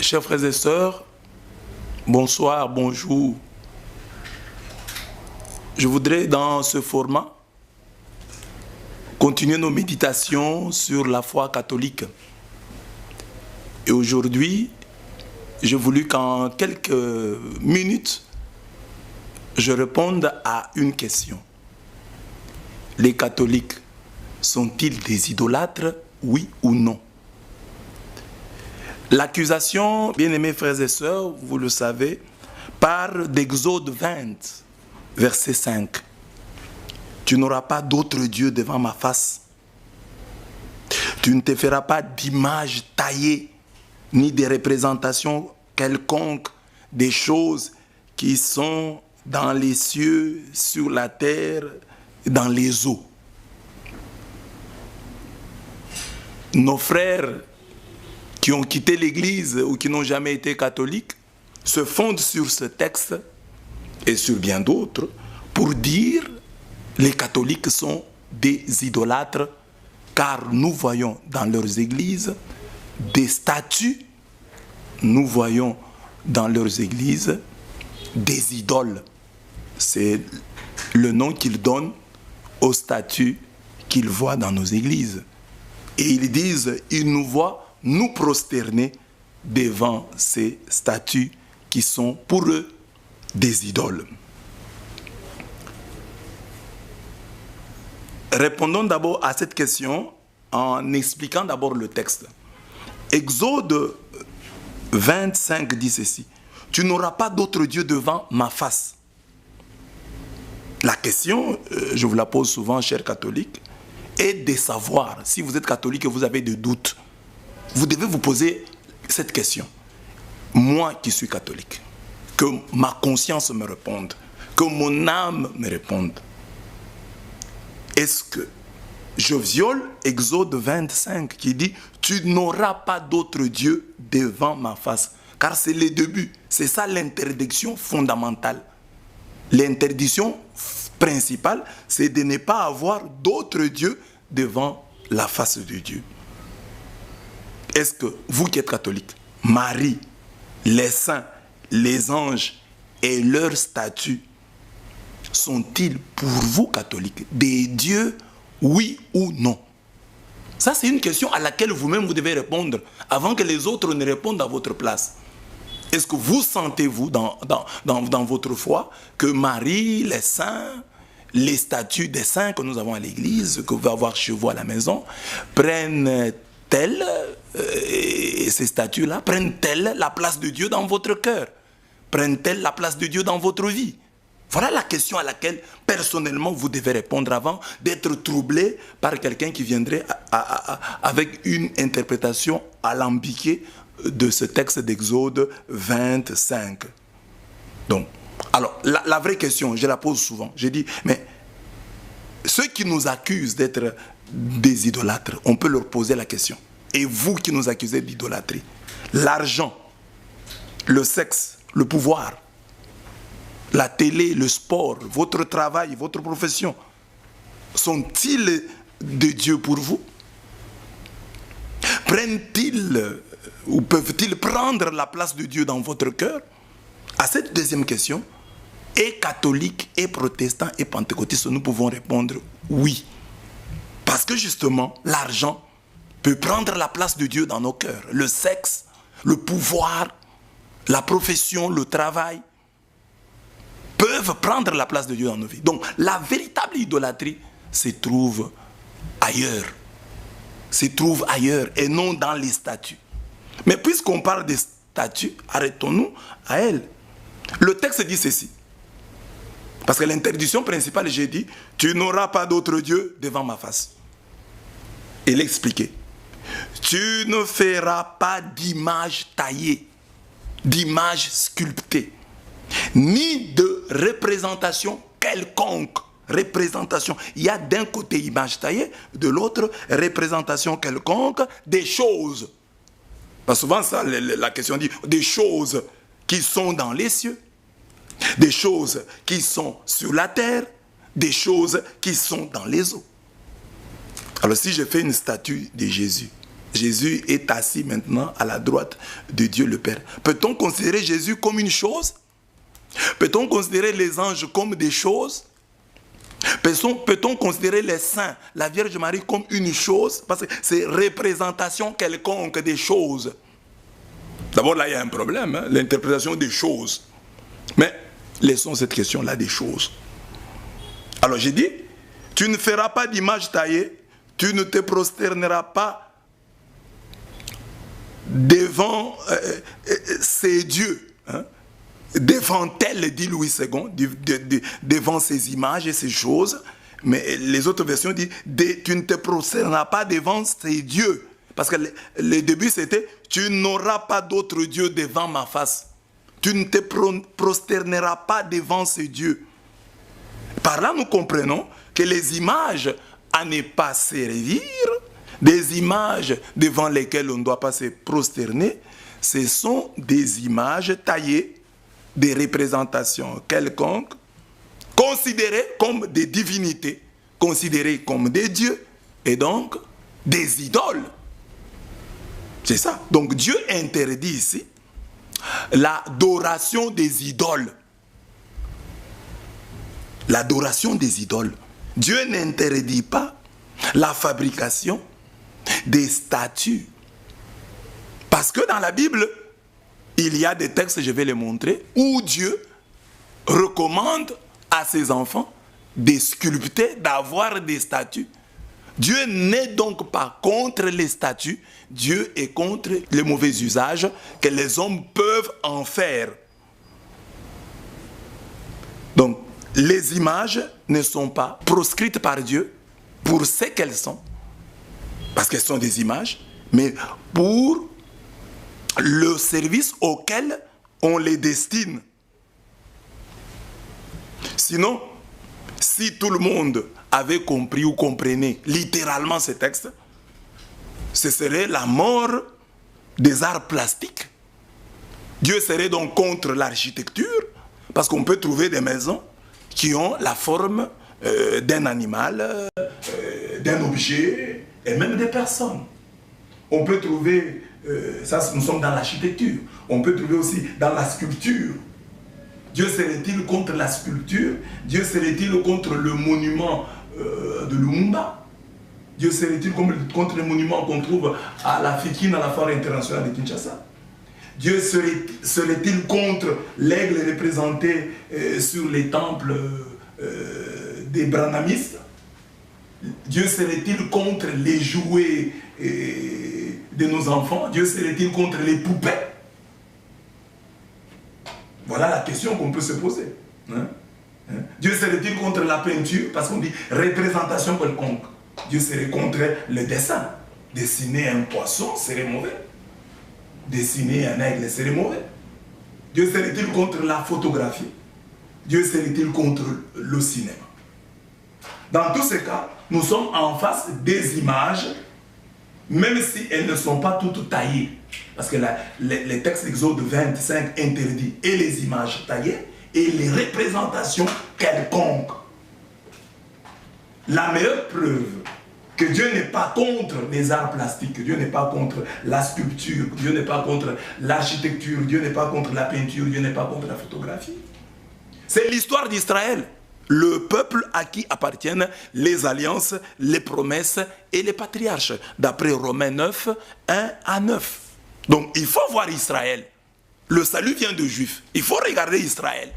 Chers frères et sœurs, bonsoir, bonjour. Je voudrais dans ce format continuer nos méditations sur la foi catholique. Et aujourd'hui, j'ai voulu qu'en quelques minutes, je réponde à une question. Les catholiques sont-ils des idolâtres, oui ou non? L'accusation, bien-aimés frères et sœurs, vous le savez, part d'Exode 20, verset 5. Tu n'auras pas d'autre Dieu devant ma face. Tu ne te feras pas d'image taillée, ni de représentation quelconque des choses qui sont dans les cieux, sur la terre, dans les eaux. Nos frères qui ont quitté l'Église ou qui n'ont jamais été catholiques se fondent sur ce texte et sur bien d'autres pour dire les catholiques sont des idolâtres car nous voyons dans leurs églises des statues, nous voyons dans leurs églises des idoles. C'est le nom qu'ils donnent aux statues qu'ils voient dans nos églises. Et ils disent, ils nous voient nous prosterner devant ces statues qui sont pour eux des idoles. Répondons d'abord à cette question en expliquant d'abord le texte. Exode 25 dit ceci. Tu n'auras pas d'autre Dieu devant ma face. La question, je vous la pose souvent, chers catholiques, est de savoir, si vous êtes catholique et vous avez des doutes, vous devez vous poser cette question. Moi qui suis catholique, que ma conscience me réponde, que mon âme me réponde. Est-ce que je viole Exode 25 qui dit « Tu n'auras pas d'autre Dieu devant ma face » car c'est le début, c'est ça l'interdiction fondamentale. L'interdiction principale, c'est de ne pas avoir d'autre Dieu devant la face de Dieu. Est-ce que vous qui êtes catholique, Marie, les saints, les anges et leurs statuts sont-ils pour vous catholiques des dieux, oui ou non? Ça c'est une question à laquelle vous-même vous devez répondre avant que les autres ne répondent à votre place. Est-ce que vous sentez-vous dans votre foi que Marie, les saints, les statues des saints que nous avons à l'église, que vous allez avoir chez vous à la maison, prennent-elles, ces statues-là, prennent-elles la place de Dieu dans votre cœur? Prennent-elles la place de Dieu dans votre vie? Voilà la question à laquelle, personnellement, vous devez répondre avant d'être troublé par quelqu'un qui viendrait avec une interprétation alambiquée de ce texte d'Exode 25. Donc, alors, la vraie question, je la pose souvent. Je dis, mais ceux qui nous accusent d'être des idolâtres, on peut leur poser la question. Et vous qui nous accusez d'idolâtrie, l'argent, le sexe, le pouvoir, la télé, le sport, votre travail, votre profession, sont-ils de Dieu pour vous? Prennent-ils ou peuvent-ils prendre la place de Dieu dans votre cœur? À cette deuxième question, et catholiques, et protestants, et pentecôtistes, nous pouvons répondre oui. Parce que justement, l'argent peut prendre la place de Dieu dans nos cœurs. Le sexe, le pouvoir, la profession, le travail peuvent prendre la place de Dieu dans nos vies. Donc, la véritable idolâtrie se trouve ailleurs. Se trouve ailleurs et non dans les statues. Mais puisqu'on parle des statues, arrêtons-nous à elles. Le texte dit ceci. Parce que l'interdiction principale, j'ai dit, tu n'auras pas d'autre Dieu devant ma face. Il expliquait. Tu ne feras pas d'image taillée, d'image sculptée, ni de représentation quelconque. Représentation. Il y a d'un côté image taillée, de l'autre représentation quelconque des choses. Parce que souvent, ça, la question dit des choses qui sont dans les cieux, des choses qui sont sur la terre, des choses qui sont dans les eaux. Alors si je fais une statue de Jésus, Jésus est assis maintenant à la droite de Dieu le Père. Peut-on considérer Jésus comme une chose? Peut-on considérer les anges comme des choses? Peut-on considérer les saints, la Vierge Marie comme une chose? Parce que c'est représentation quelconque des choses. D'abord là il y a un problème, hein, l'interprétation des choses. Mais laissons cette question-là des choses. Alors j'ai dit, tu ne feras pas d'image taillée, tu ne te prosterneras pas devant ces dieux, hein, devant elles, dit Louis II, devant ces images et ces choses. Mais les autres versions disent, tu ne te prosterneras pas devant ces dieux. Parce que le début c'était, tu n'auras pas d'autre Dieu devant ma face. Tu ne te prosterneras pas devant ces dieux. Par là, nous comprenons que les images à ne pas servir, des images devant lesquelles on ne doit pas se prosterner, ce sont des images taillées, des représentations quelconques, considérées comme des divinités, considérées comme des dieux, et donc des idoles. C'est ça. Donc Dieu interdit ici l'adoration des idoles. L'adoration des idoles. Dieu n'interdit pas la fabrication des statues. Parce que dans la Bible, il y a des textes, je vais les montrer, où Dieu recommande à ses enfants de sculpter, d'avoir des statues. Dieu n'est donc pas contre les statues, Dieu est contre les mauvais usages que les hommes peuvent en faire. Donc, les images ne sont pas proscrites par Dieu pour ce qu'elles sont, parce qu'elles sont des images, mais pour le service auquel on les destine. Sinon, si tout le monde avait compris ou comprenait littéralement ces textes, ce serait la mort des arts plastiques. Dieu serait donc contre l'architecture, parce qu'on peut trouver des maisons qui ont la forme d'un animal, d'un objet, et même des personnes. On peut trouver, ça nous sommes dans l'architecture, on peut trouver aussi dans la sculpture. Dieu serait-il contre la sculpture? Dieu serait-il contre le monument de Lumumba? Dieu serait-il contre le monument qu'on trouve à la Fikine, à la foire internationale de Kinshasa? Dieu serait-il contre l'aigle représenté sur les temples des branhamistes? Dieu serait-il contre les jouets de nos enfants? Dieu serait-il contre les poupées? Voilà la question qu'on peut se poser. Dieu serait-il contre la peinture? Parce qu'on dit représentation quelconque. Dieu serait contre le dessin. Dessiner un poisson serait mauvais. Dessiner un aigle serait mauvais. Dieu serait-il contre la photographie? Dieu serait-il contre le cinéma? Dans tous ces cas, nous sommes en face des images, même si elles ne sont pas toutes taillées. Parce que les textes d'Exode 25 interdit et les images taillées et les représentations quelconques. La meilleure preuve que Dieu n'est pas contre les arts plastiques, que Dieu n'est pas contre la sculpture, que Dieu n'est pas contre l'architecture, Dieu n'est pas contre la peinture, Dieu n'est pas contre la photographie, c'est l'histoire d'Israël. Le peuple à qui appartiennent les alliances, les promesses et les patriarches, d'après Romains 9, 1 à 9. Donc il faut voir Israël. Le salut vient de Juifs. Il faut regarder Israël.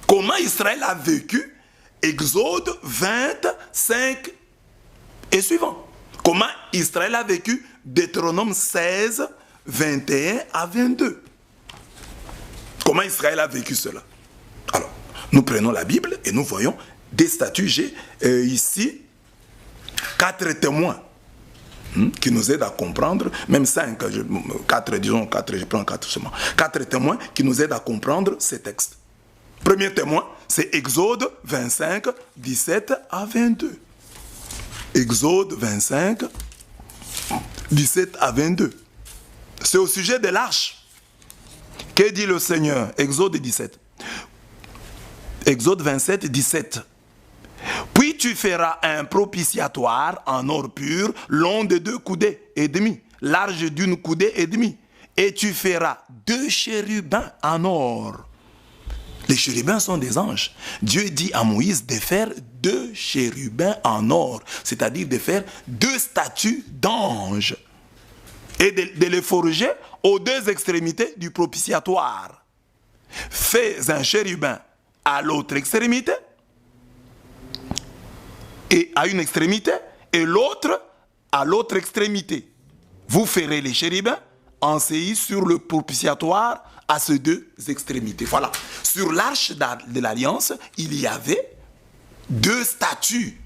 Comment Israël a vécu Exode 25 et suivant. Comment Israël a vécu Deutéronome 16, 21 à 22. Comment Israël a vécu cela? Alors, nous prenons la Bible et nous voyons des statuts. J'ai ici 4 témoins qui nous aident à comprendre, même 5, 4, disons 4, je prends 4 seulement. 4 témoins qui nous aident à comprendre ces textes. Premier témoin, c'est Exode 25, 17 à 22. Exode 25, 17 à 22. C'est au sujet de l'arche. Que dit le Seigneur? Exode 17. Exode 27, 17. Puis tu feras un propitiatoire en or pur, long de 2 coudées et demi, large d'1 coudée et demi. Et tu feras 2 chérubins en or. Les chérubins sont des anges. Dieu dit à Moïse de faire 2 chérubins en or, c'est-à-dire de faire 2 statues d'anges et de les forger aux 2 extrémités du propitiatoire. Fais un chérubin à l'autre extrémité, et à une extrémité, et l'autre à l'autre extrémité. Vous ferez les chérubins enseignés sur le propitiatoire à ces 2 extrémités. Voilà. Sur l'arche de l'Alliance, il y avait 2 statues.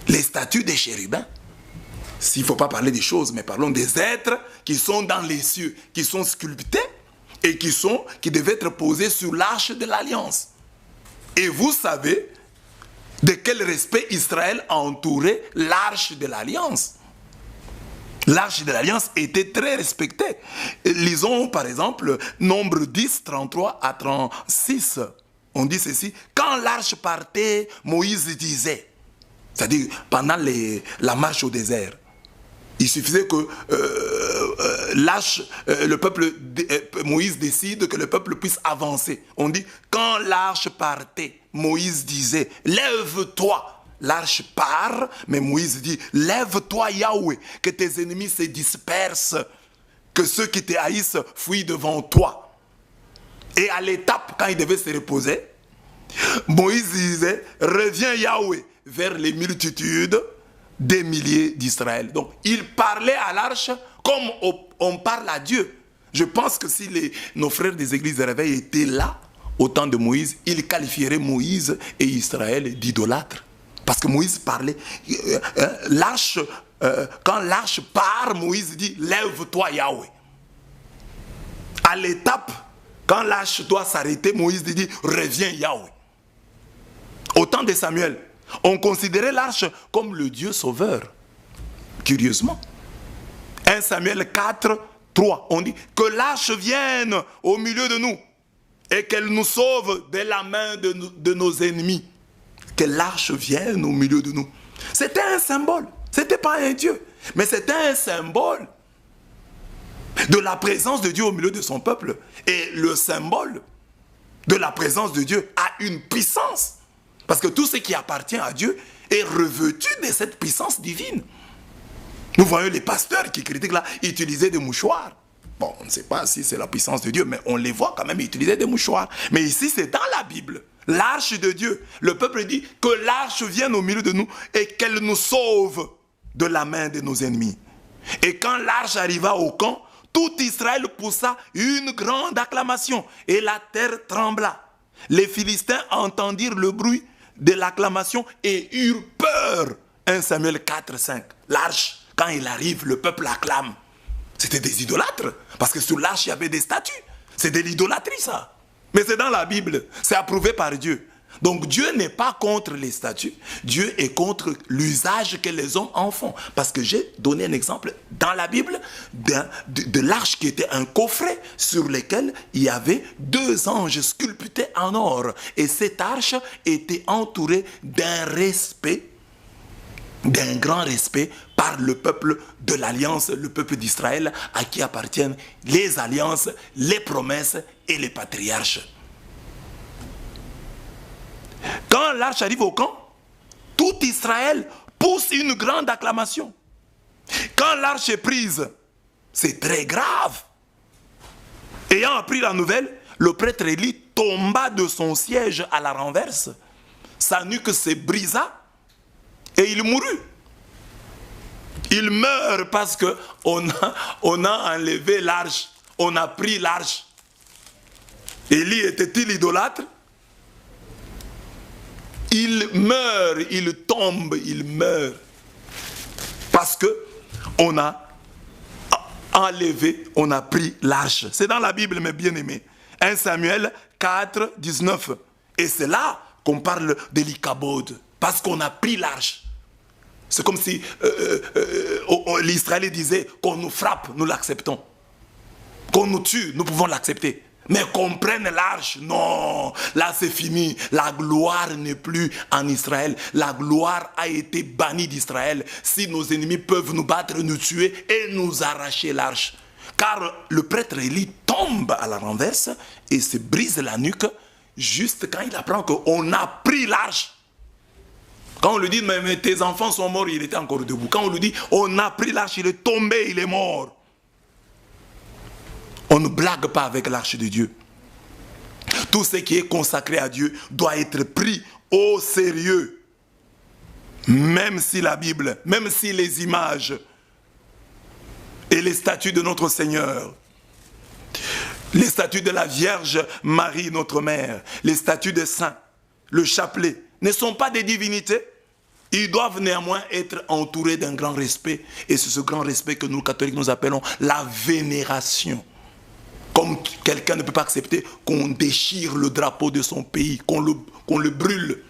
Les statues des chérubins. S'il ne faut pas parler des choses, mais parlons des êtres qui sont dans les cieux, qui sont sculptés et qui devaient être posés sur l'arche de l'Alliance. Et vous savez de quel respect Israël a entouré l'arche de l'Alliance. L'arche de l'Alliance était très respectée. Lisons par exemple Nombre 10, 33 à 36. On dit ceci: quand l'arche partait, Moïse disait, c'est-à-dire pendant la marche au désert, il suffisait que Moïse décide que le peuple puisse avancer. On dit, quand l'arche partait, Moïse disait, lève-toi. L'arche part, mais Moïse dit, lève-toi Yahweh, que tes ennemis se dispersent, que ceux qui te haïssent fuient devant toi. Et à l'étape, quand il devait se reposer, Moïse disait, reviens Yahweh vers les multitudes des milliers d'Israël. Donc, il parlait à l'arche comme on parle à Dieu. Je pense que si nos frères des églises de réveil étaient là, au temps de Moïse, ils qualifieraient Moïse et Israël d'idolâtres. Parce que Moïse parlait. Quand l'arche part, Moïse dit, lève-toi Yahweh. À l'étape, quand l'arche doit s'arrêter, Moïse dit, reviens Yahweh. Au temps de Samuel, on considérait l'arche comme le Dieu sauveur. Curieusement. 1 Samuel 4, 3, on dit que l'arche vienne au milieu de nous et qu'elle nous sauve de la main de nos ennemis. Que l'arche vienne au milieu de nous. C'était un symbole. Ce n'était pas un Dieu. Mais c'était un symbole de la présence de Dieu au milieu de son peuple. Et le symbole de la présence de Dieu a une puissance. Parce que tout ce qui appartient à Dieu est revêtu de cette puissance divine. Nous voyons les pasteurs qui critiquent là, utiliser des mouchoirs. Bon, on ne sait pas si c'est la puissance de Dieu, mais on les voit quand même utiliser des mouchoirs. Mais ici, c'est dans la Bible. L'arche de Dieu. Le peuple dit que l'arche vienne au milieu de nous et qu'elle nous sauve de la main de nos ennemis. Et quand l'arche arriva au camp, tout Israël poussa une grande acclamation et la terre trembla. Les Philistins entendirent le bruit de l'acclamation et eurent peur. 1 Samuel 4, 5. L'arche, quand il arrive, le peuple acclame. C'était des idolâtres, parce que sur l'arche, il y avait des statues. C'est de l'idolâtrie, ça. Mais c'est dans la Bible, c'est approuvé par Dieu. Donc Dieu n'est pas contre les statues, Dieu est contre l'usage que les hommes en font. Parce que j'ai donné un exemple dans la Bible de l'arche qui était un coffret sur lequel il y avait 2 anges sculptés en or. Et cette arche était entourée d'un respect, d'un grand respect par le peuple de l'Alliance, le peuple d'Israël, à qui appartiennent les alliances, les promesses et les patriarches. Quand l'arche arrive au camp, tout Israël pousse une grande acclamation. Quand l'arche est prise, c'est très grave. Ayant appris la nouvelle, le prêtre Élie tomba de son siège à la renverse. Sa nuque se brisa et il mourut. Il meurt parce qu'on a enlevé l'arche, on a pris l'arche. Élie était-il idolâtre? Il meurt, il tombe, il meurt. Parce que on a enlevé, on a pris l'arche. C'est dans la Bible, mes bien-aimés. 1 Samuel 4, 19. Et c'est là qu'on parle de l'Ikabod. Parce qu'on a pris l'arche. C'est comme si l'Israélien disait qu'on nous frappe, nous l'acceptons. Qu'on nous tue, nous pouvons l'accepter. Mais qu'on prenne l'arche, non, là c'est fini. La gloire n'est plus en Israël. La gloire a été bannie d'Israël. Si nos ennemis peuvent nous battre, nous tuer et nous arracher l'arche. Car le prêtre Élie tombe à la renverse et se brise la nuque juste quand il apprend qu'on a pris l'arche. Quand on lui dit, mais tes enfants sont morts, il était encore debout. Quand on lui dit, on a pris l'arche, il est tombé, il est mort. On ne blague pas avec l'arche de Dieu. Tout ce qui est consacré à Dieu doit être pris au sérieux. Même si la Bible, même si les images et les statues de notre Seigneur, les statues de la Vierge Marie, notre mère, les statues des saints, le chapelet, ne sont pas des divinités. Ils doivent néanmoins être entourés d'un grand respect. Et c'est ce grand respect que nous, catholiques, nous appelons la vénération. Comme quelqu'un ne peut pas accepter qu'on déchire le drapeau de son pays, qu'on le brûle.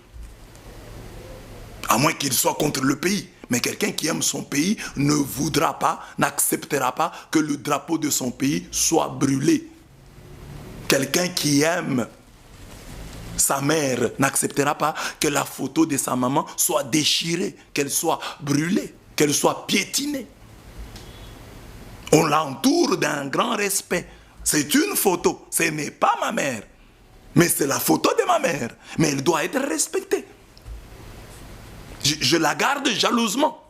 À moins qu'il soit contre le pays. Mais quelqu'un qui aime son pays ne voudra pas, n'acceptera pas que le drapeau de son pays soit brûlé. Quelqu'un qui aime sa mère n'acceptera pas que la photo de sa maman soit déchirée, qu'elle soit brûlée, qu'elle soit piétinée. On l'entoure d'un grand respect. C'est une photo, ce n'est pas ma mère, mais c'est la photo de ma mère. Mais elle doit être respectée. Je la garde jalousement.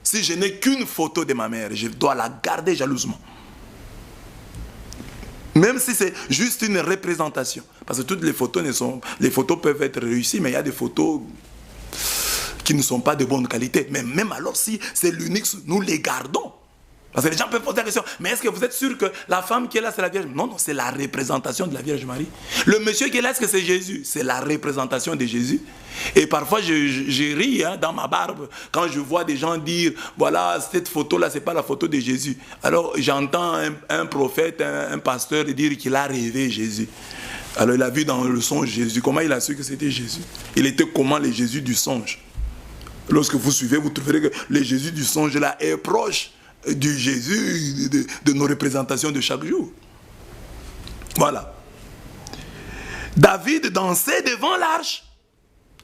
Si je n'ai qu'une photo de ma mère, je dois la garder jalousement. Même si c'est juste une représentation. Parce que toutes les photos les photos peuvent être réussies, mais il y a des photos qui ne sont pas de bonne qualité. Mais même alors, si c'est l'unique, nous les gardons. Parce que les gens peuvent poser la question, mais est-ce que vous êtes sûr que la femme qui est là, c'est la Vierge? Non, non, c'est la représentation de la Vierge Marie. Le monsieur qui est là, est-ce que c'est Jésus? C'est la représentation de Jésus. Et parfois, je ris dans ma barbe quand je vois des gens dire, voilà, cette photo-là, ce n'est pas la photo de Jésus. Alors, j'entends un prophète, un pasteur dire qu'il a rêvé Jésus. Alors, il a vu dans le songe Jésus. Comment il a su que c'était Jésus? Il était comment le Jésus du songe? Lorsque vous suivez, vous trouverez que le Jésus du songe là est proche du Jésus de nos représentations de chaque jour. Voilà. David dansait devant l'arche.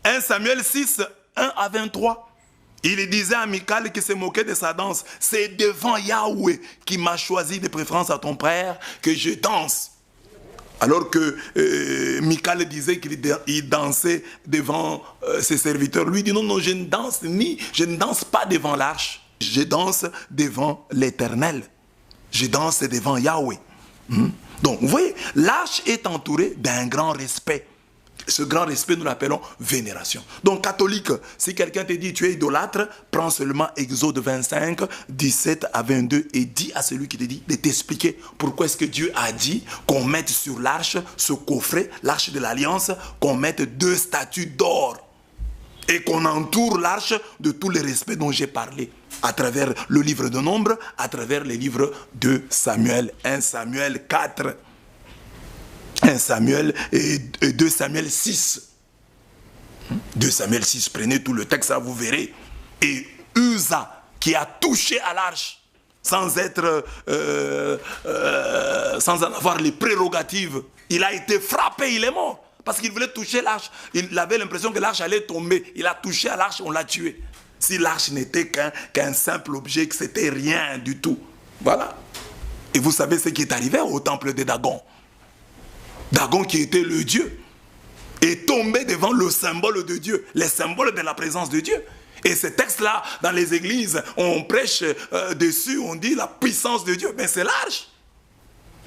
1 Samuel 6, 1 à 23. Il disait à Michal qui se moquait de sa danse, c'est devant Yahweh qui m'a choisi de préférence à ton père que je danse. Alors que Michal disait qu'il dansait devant ses serviteurs. Lui dit non, non, je ne danse pas devant l'arche. Je danse devant l'Éternel. Je danse devant Yahweh. Donc, vous voyez, l'arche est entourée d'un grand respect. Ce grand respect, nous l'appelons vénération. Donc, catholique, si quelqu'un te dit tu es idolâtre, prends seulement Exode 25, 17 à 22 et dis à celui qui te dit de t'expliquer pourquoi est-ce que Dieu a dit qu'on mette sur l'arche, ce coffret, l'arche de l'Alliance, qu'on mette 2 statues d'or et qu'on entoure l'arche de tous les respects dont j'ai parlé à travers le livre de Nombres, à travers les livres de Samuel, 1 Samuel 4, 1 Samuel et 2 Samuel 6. 2 Samuel 6, prenez tout le texte, ça vous verrez. Et Uza, qui a touché à l'arche, sans en avoir les prérogatives, il a été frappé, il est mort. Parce qu'il voulait toucher l'arche. Il avait l'impression que l'arche allait tomber. Il a touché à l'arche, on l'a tué. Si l'arche n'était qu'un simple objet, que c'était rien du tout. Voilà. Et vous savez ce qui est arrivé au temple de Dagon. Dagon qui était le Dieu est tombé devant le symbole de Dieu, les symboles de la présence de Dieu. Et ce texte-là, dans les églises, on prêche dessus, on dit la puissance de Dieu. Mais c'est l'arche.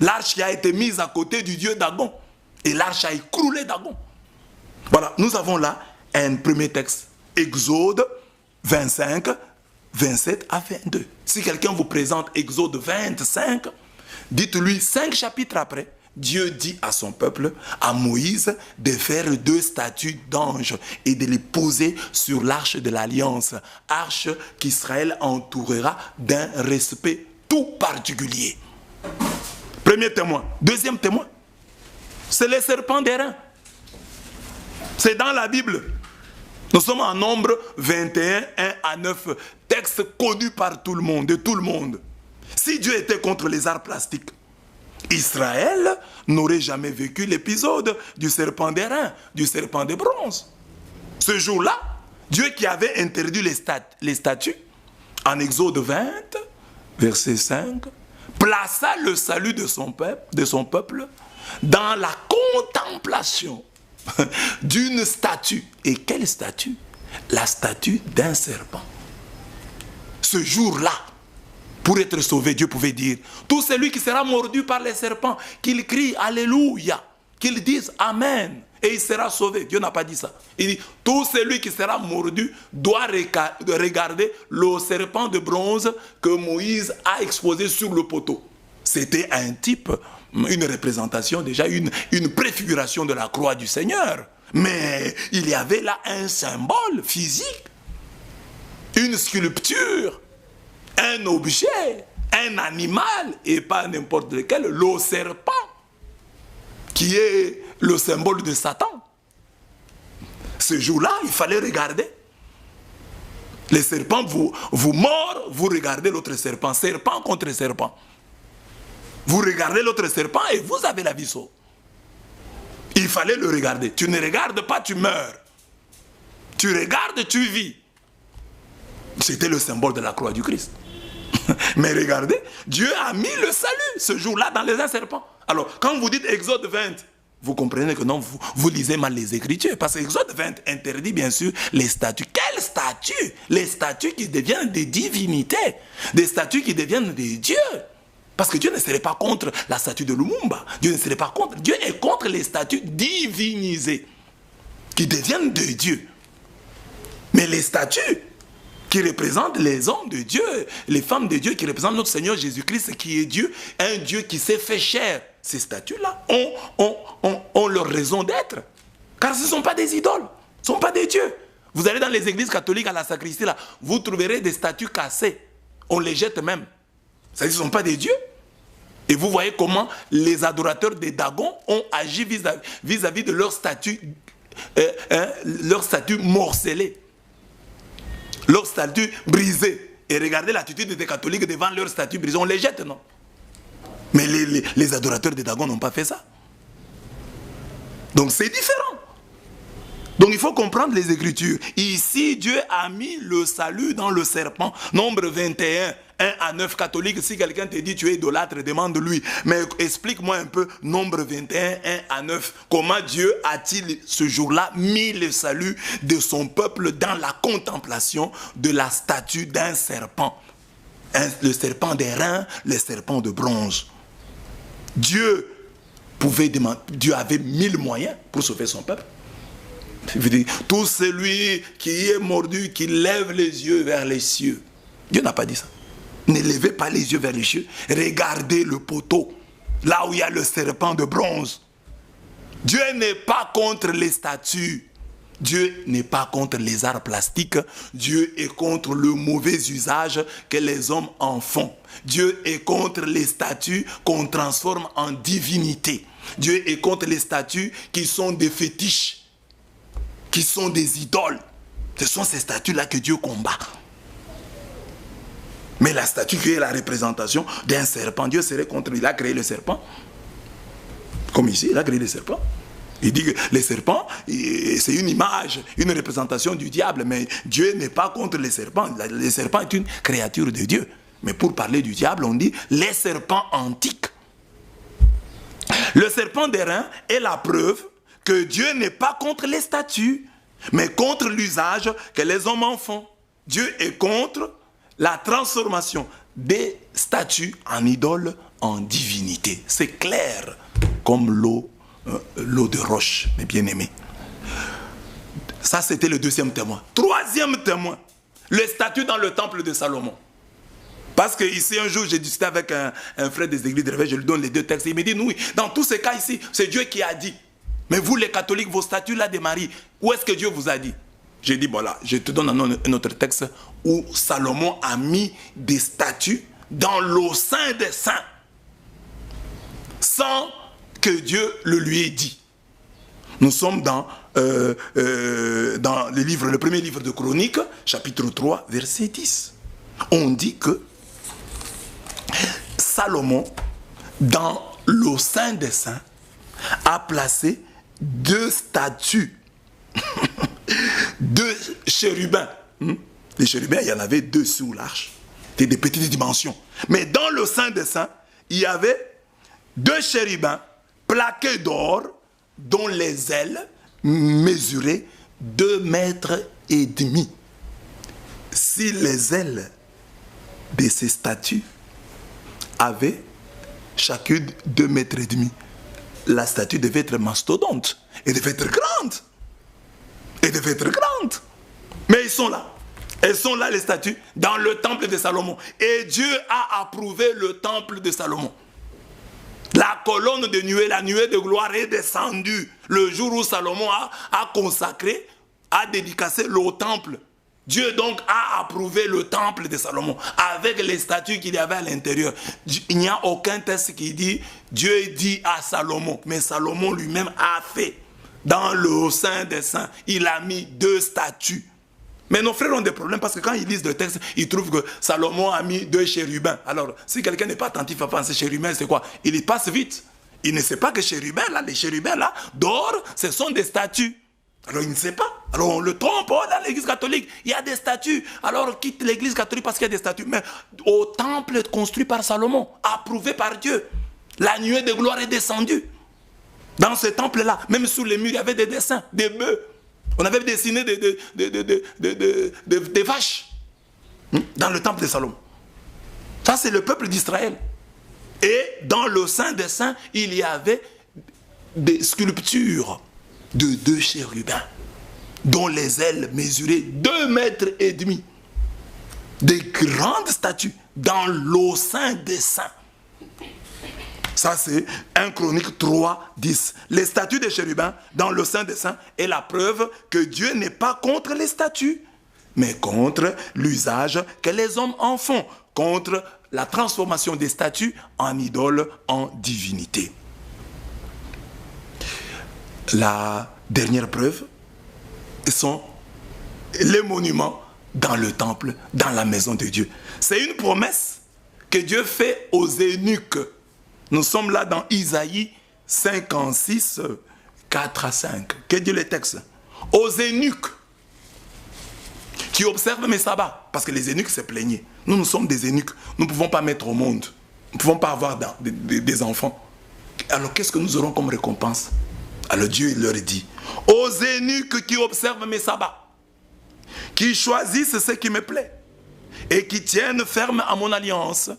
L'arche qui a été mise à côté du Dieu Dagon. Et l'arche a écroulé Dagon. Voilà, nous avons là un premier texte. Exode 25, 27 à 22. Si quelqu'un vous présente Exode 25, dites-lui 5 chapitres après, Dieu dit à son peuple, à Moïse, de faire 2 statues d'anges et de les poser sur l'arche de l'Alliance. Arche qu'Israël entourera d'un respect tout particulier. Premier témoin. Deuxième témoin, c'est les serpents d'airain. C'est dans la Bible. Nous sommes en Nombre 21, 1 à 9. Texte connu par tout le monde, de tout le monde. Si Dieu était contre les arts plastiques, Israël n'aurait jamais vécu l'épisode du serpent d'airain, du serpent de bronze. Ce jour-là, Dieu qui avait interdit les statues, en Exode 20, verset 5, plaça le salut de son peuple dans la contemplation d'une statue. Et quelle statue? La statue d'un serpent. Ce jour-là, pour être sauvé, Dieu pouvait dire, tout celui qui sera mordu par les serpents, qu'il crie Alléluia, qu'il dise Amen, et il sera sauvé. Dieu n'a pas dit ça. Il dit, tout celui qui sera mordu doit regarder le serpent de bronze que Moïse a exposé sur le poteau. C'était un type, une représentation, déjà une préfiguration de la croix du Seigneur. Mais il y avait là un symbole physique, une sculpture, un objet, un animal, et pas n'importe lequel, le serpent, qui est le symbole de Satan. Ce jour-là, il fallait regarder. Les serpents vous mordent, vous regardez l'autre serpent, serpent contre serpent. Vous regardez l'autre serpent et vous avez la vie sauve. Il fallait le regarder. Tu ne regardes pas, tu meurs. Tu regardes, tu vis. C'était le symbole de la croix du Christ. Mais regardez, Dieu a mis le salut ce jour-là dans les un serpent. Alors, quand vous dites Exode 20, vous comprenez que non, vous lisez mal les Écritures. Parce que Exode 20 interdit bien sûr les statues. Quelles statues? Les statues qui deviennent des divinités. Des statues qui deviennent des dieux. Parce que Dieu ne serait pas contre la statue de Lumumba. Dieu ne serait pas contre. Dieu est contre les statues divinisées. Qui deviennent de Dieu. Mais les statues qui représentent les hommes de Dieu, les femmes de Dieu, qui représentent notre Seigneur Jésus-Christ, qui est Dieu, un Dieu qui s'est fait chair. Ces statues-là ont leur raison d'être. Car ce ne sont pas des idoles, ce ne sont pas des dieux. Vous allez dans les églises catholiques à la sacristie, là, vous trouverez des statues cassées. On les jette même. Ça, ce ne sont pas des dieux. Et vous voyez comment les adorateurs des Dagons ont agi vis-à-vis de leur statue morcelée. Leur statue brisée. Et regardez l'attitude des catholiques devant leur statue brisée. On les jette, non? Mais les adorateurs des Dagons n'ont pas fait ça. Donc c'est différent. Donc il faut comprendre les Écritures. Ici, Dieu a mis le salut dans le serpent. Nombre 21, 1 à 9 catholiques. Si quelqu'un te dit tu es idolâtre, demande-lui. Mais explique-moi un peu, nombre 21, 1 à 9. Comment Dieu a-t-il ce jour-là mis le salut de son peuple dans la contemplation de la statue d'un serpent? Le serpent d'airain, le serpent de bronze. Dieu avait 1000 moyens pour sauver son peuple. Tout celui qui est mordu, qui lève les yeux vers les cieux. Dieu n'a pas dit ça. Ne levez pas les yeux vers les cieux. Regardez le poteau, là où il y a le serpent de bronze. Dieu n'est pas contre les statues. Dieu n'est pas contre les arts plastiques. Dieu est contre le mauvais usage que les hommes en font. Dieu est contre les statues qu'on transforme en divinités. Dieu est contre les statues qui sont des fétiches, qui sont des idoles. Ce sont ces statues-là que Dieu combat. Mais la statue qui est la représentation d'un serpent, Dieu serait contre. Il a créé le serpent. Comme ici, il a créé le serpent. Il dit que les serpents, c'est une image, une représentation du diable. Mais Dieu n'est pas contre les serpents. Le serpent est une créature de Dieu. Mais pour parler du diable, on dit les serpents antiques. Le serpent d'airain est la preuve que Dieu n'est pas contre les statues, mais contre l'usage que les hommes en font. Dieu est contre la transformation des statues en idoles, en divinités. C'est clair comme l'eau de roche, mes bien-aimés. Ça, c'était le deuxième témoin. Troisième témoin, les statues dans le temple de Salomon. Parce que ici, un jour, j'ai discuté avec un frère des églises de réveil, je lui donne les deux textes. Il me dit, oui, dans tous ces cas ici, c'est Dieu qui a dit. Mais vous, les catholiques, vos statues là de Marie, où est-ce que Dieu vous a dit? J'ai dit, voilà, je te donne un autre texte où Salomon a mis des statues dans le sein des saints, sans que Dieu le lui ait dit. Nous sommes dans le premier livre de Chroniques, chapitre 3, verset 10. On dit que Salomon, dans le Saint des Saints a placé 2 statues, 2 chérubins. Les chérubins, il y en avait 2 sous l'arche. C'était des petites dimensions. Mais dans le Saint des Saints, il y avait 2 chérubins plaqués d'or dont les ailes mesuraient 2,5 mètres. Si les ailes de ces statues avaient chacune 2,5 mètres, la statue devait être mastodonte. Elle devait être grande. Elle devait être grande. Mais ils sont là. Elles sont là, les statues, dans le temple de Salomon. Et Dieu a approuvé le temple de Salomon. La colonne de nuée, la nuée de gloire est descendue le jour où Salomon a consacré, a dédicacé le temple. Dieu donc a approuvé le temple de Salomon avec les statues qu'il y avait à l'intérieur. Il n'y a aucun texte qui dit Dieu dit à Salomon, mais Salomon lui-même a fait. Dans le Saint des Saints, il a mis 2 statues. Mais nos frères ont des problèmes parce que quand ils lisent le texte, ils trouvent que Salomon a mis 2 chérubins. Alors, si quelqu'un n'est pas attentif à penser chérubins, c'est quoi? Il y passe vite. Il ne sait pas que chérubins, là, les chérubins, là, d'or, ce sont des statues. Alors, il ne sait pas. Alors, on le trompe dans l'église catholique. Il y a des statues. Alors, on quitte l'église catholique parce qu'il y a des statues. Mais au temple construit par Salomon, approuvé par Dieu, la nuée de gloire est descendue. Dans ce temple-là, même sous les murs, il y avait des dessins, des bœufs. On avait dessiné des vaches dans le temple de Salomon. Ça, c'est le peuple d'Israël. Et dans le Saint des Saints, il y avait des sculptures de 2 chérubins dont les ailes mesuraient 2,5 mètres. Des grandes statues dans le Saint des Saints. Ça, c'est 1 Chronique 3, 10. Les statues des chérubins dans le Saint des Saints est la preuve que Dieu n'est pas contre les statues, mais contre l'usage que les hommes en font, contre la transformation des statues en idoles, en divinité. La dernière preuve sont les monuments dans le temple, dans la maison de Dieu. C'est une promesse que Dieu fait aux eunuques. Nous sommes là dans Isaïe 56, 4 à 5. Que dit le texte? Aux eunuques qui observent mes sabbats. Parce que les eunuques se plaignaient. Nous sommes des eunuques. Nous ne pouvons pas mettre au monde. Nous ne pouvons pas avoir des enfants. Alors qu'est-ce que nous aurons comme récompense? Alors Dieu leur dit, aux eunuques qui observent mes sabbats, qui choisissent ce qui me plaît et qui tiennent ferme à mon alliance,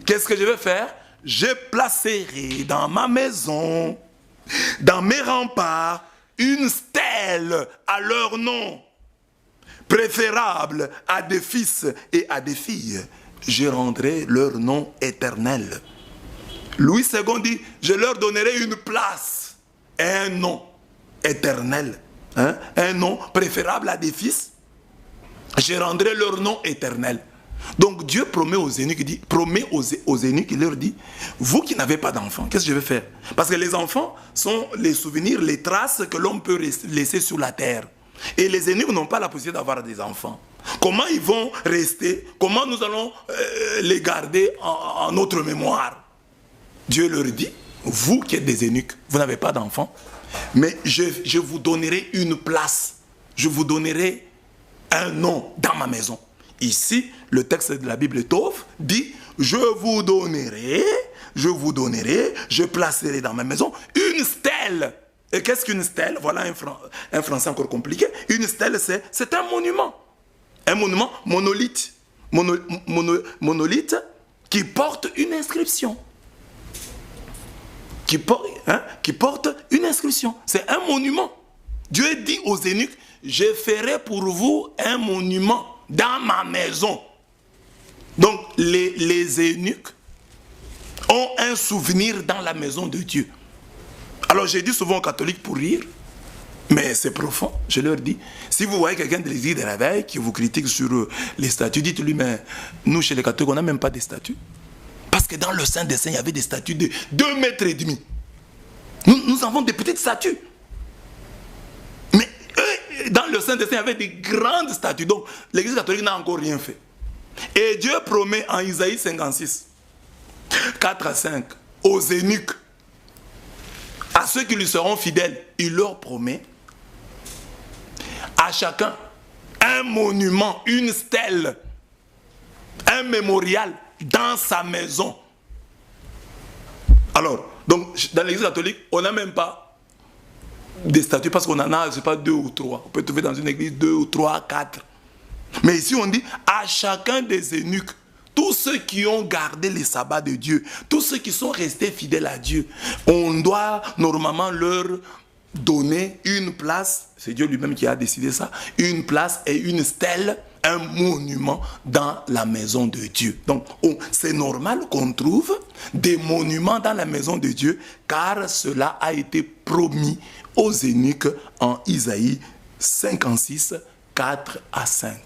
qu'est-ce que je vais faire? Je placerai dans ma maison, dans mes remparts, une stèle à leur nom, préférable à des fils et à des filles. Je rendrai leur nom éternel. Louis II dit, je leur donnerai une place, un nom éternel, un nom préférable à des fils. Je rendrai leur nom éternel. Donc Dieu promet aux eunuques, il leur dit, vous qui n'avez pas d'enfants, qu'est-ce que je vais faire? Parce que les enfants sont les souvenirs, les traces que l'homme peut laisser sur la terre. Et les eunuques n'ont pas la possibilité d'avoir des enfants. Comment ils vont rester? Comment nous allons les garder en notre mémoire? Dieu leur dit, vous qui êtes des eunuques, vous n'avez pas d'enfants, mais je vous donnerai une place. Je vous donnerai un nom dans ma maison. Ici, le texte de la Bible Tov dit, je vous donnerai, je placerai dans ma maison une stèle. Et qu'est-ce qu'une stèle? Voilà un français encore compliqué. Une stèle, c'est un monument. Un monument monolithe. Monolithe qui porte une inscription. Qui porte une inscription. C'est un monument. Dieu dit aux eunuques, je ferai pour vous un monument dans ma maison. Donc les eunuques ont un souvenir dans la maison de Dieu. Alors j'ai dit souvent aux catholiques pour rire, mais c'est profond, je leur dis, si vous voyez quelqu'un de l'église de la veille qui vous critique sur les statues, dites-lui, mais nous chez les catholiques on n'a même pas des statues. Parce que dans le Saint des Saints, il y avait des statues de 2,5 mètres. Nous avons des petites statues. Mais dans le Saint des Saints, il y avait des grandes statues. Donc l'église catholique n'a encore rien fait. Et Dieu promet en Isaïe 56, 4 à 5, aux eunuques, à ceux qui lui seront fidèles, il leur promet à chacun un monument, une stèle, un mémorial dans sa maison. Alors, donc, dans l'église catholique, on n'a même pas des statues parce qu'on en a, je ne sais pas, 2 ou 3. On peut trouver dans une église 2 ou 3, 4. Mais ici, on dit à chacun des eunuques, tous ceux qui ont gardé les sabbats de Dieu, tous ceux qui sont restés fidèles à Dieu, on doit normalement leur donner une place, c'est Dieu lui-même qui a décidé ça, une place et une stèle, un monument dans la maison de Dieu. Donc, c'est normal qu'on trouve des monuments dans la maison de Dieu, car cela a été promis aux eunuques en Isaïe 56, 4 à 5.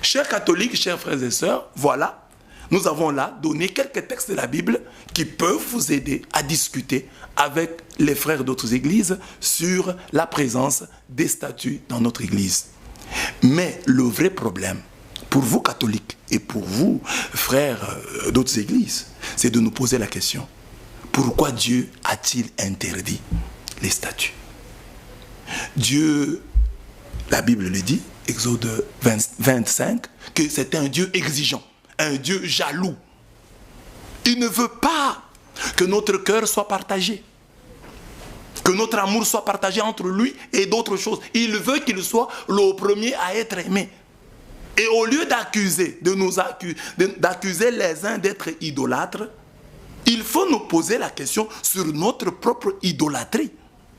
Chers catholiques, chers frères et sœurs, voilà, nous avons là donné quelques textes de la Bible qui peuvent vous aider à discuter avec les frères d'autres églises sur la présence des statues dans notre église. Mais le vrai problème, pour vous catholiques et pour vous frères d'autres églises, c'est de nous poser la question, pourquoi Dieu a-t-il interdit les statues? Dieu, la Bible le dit, Exode 25, que c'est un Dieu exigeant, un Dieu jaloux. Il ne veut pas que notre cœur soit partagé, que notre amour soit partagé entre lui et d'autres choses. Il veut qu'il soit le premier à être aimé. Et au lieu d'accuser, d'accuser les uns d'être idolâtres, il faut nous poser la question sur notre propre idolâtrie.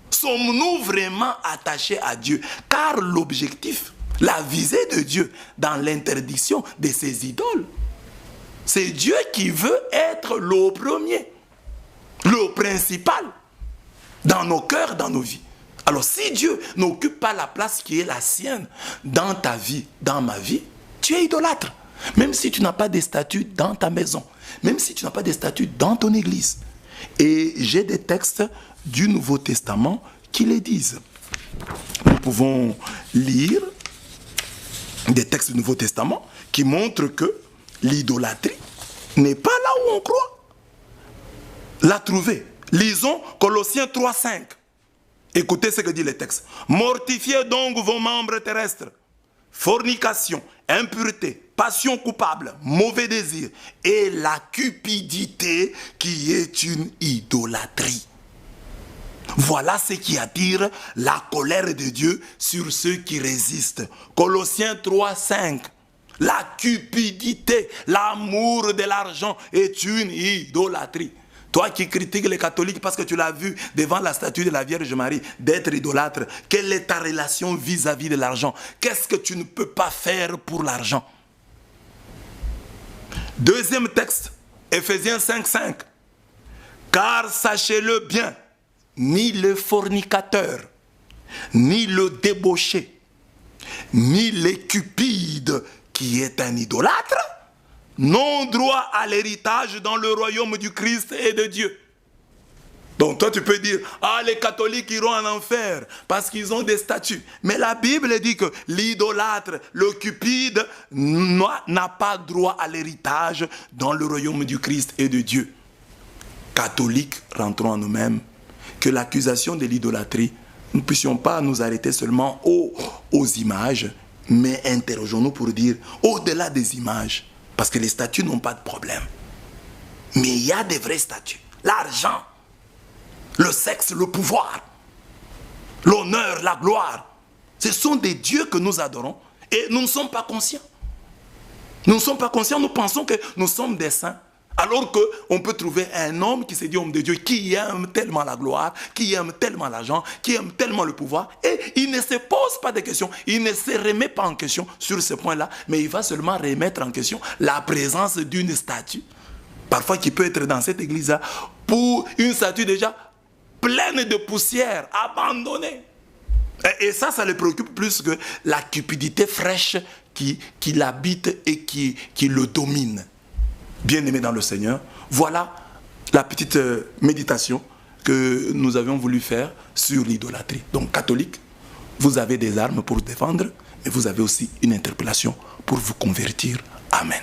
Sommes-nous vraiment attachés à Dieu? Car l'objectif, la visée de Dieu dans l'interdiction de ces idoles, c'est Dieu qui veut être le premier, le principal dans nos cœurs, dans nos vies. Alors si Dieu n'occupe pas la place qui est la sienne dans ta vie, dans ma vie, tu es idolâtre. Même si tu n'as pas des statues dans ta maison, même si tu n'as pas des statues dans ton église. Et j'ai des textes du Nouveau Testament qui les disent. Nous pouvons lire des textes du Nouveau Testament qui montrent que l'idolâtrie n'est pas là où on croit. La trouver. Lisons Colossiens 3,5. Écoutez ce que dit le texte. Mortifiez donc vos membres terrestres. Fornication, impureté, passion coupable, mauvais désir et la cupidité qui est une idolâtrie. Voilà ce qui attire la colère de Dieu sur ceux qui résistent. Colossiens 3,5. La cupidité, l'amour de l'argent est une idolâtrie. Toi qui critiques les catholiques parce que tu l'as vu devant la statue de la Vierge Marie d'être idolâtre, quelle est ta relation vis-à-vis de l'argent? Qu'est-ce que tu ne peux pas faire pour l'argent? Deuxième texte, Ephésiens 5,5. Car sachez-le bien, ni le fornicateur, ni le débauché, ni le cupide qui est un idolâtre, n'ont droit à l'héritage dans le royaume du Christ et de Dieu. Donc toi tu peux dire, ah les catholiques iront en enfer parce qu'ils ont des statues. Mais la Bible dit que l'idolâtre, le cupide n'a pas droit à l'héritage dans le royaume du Christ et de Dieu. Catholiques, rentrons en nous-mêmes, que l'accusation de l'idolâtrie, nous ne puissions pas nous arrêter seulement aux images, mais interrogeons-nous pour dire, au-delà des images, parce que les statues n'ont pas de problème. Mais il y a des vraies statues. L'argent, le sexe, le pouvoir, l'honneur, la gloire. Ce sont des dieux que nous adorons et nous ne sommes pas conscients. Nous ne sommes pas conscients, nous pensons que nous sommes des saints. Alors qu'on peut trouver un homme qui se dit homme de Dieu, qui aime tellement la gloire, qui aime tellement l'argent, qui aime tellement le pouvoir, et il ne se pose pas de questions, il ne se remet pas en question sur ce point-là, mais il va seulement remettre en question la présence d'une statue, parfois qui peut être dans cette église-là, pour une statue déjà pleine de poussière, abandonnée. Et ça le préoccupe plus que la cupidité fraîche qui l'habite et qui le domine. Bien-aimés dans le Seigneur, voilà la petite méditation que nous avions voulu faire sur l'idolâtrie. Donc, catholiques, vous avez des armes pour vous défendre, mais vous avez aussi une interpellation pour vous convertir. Amen.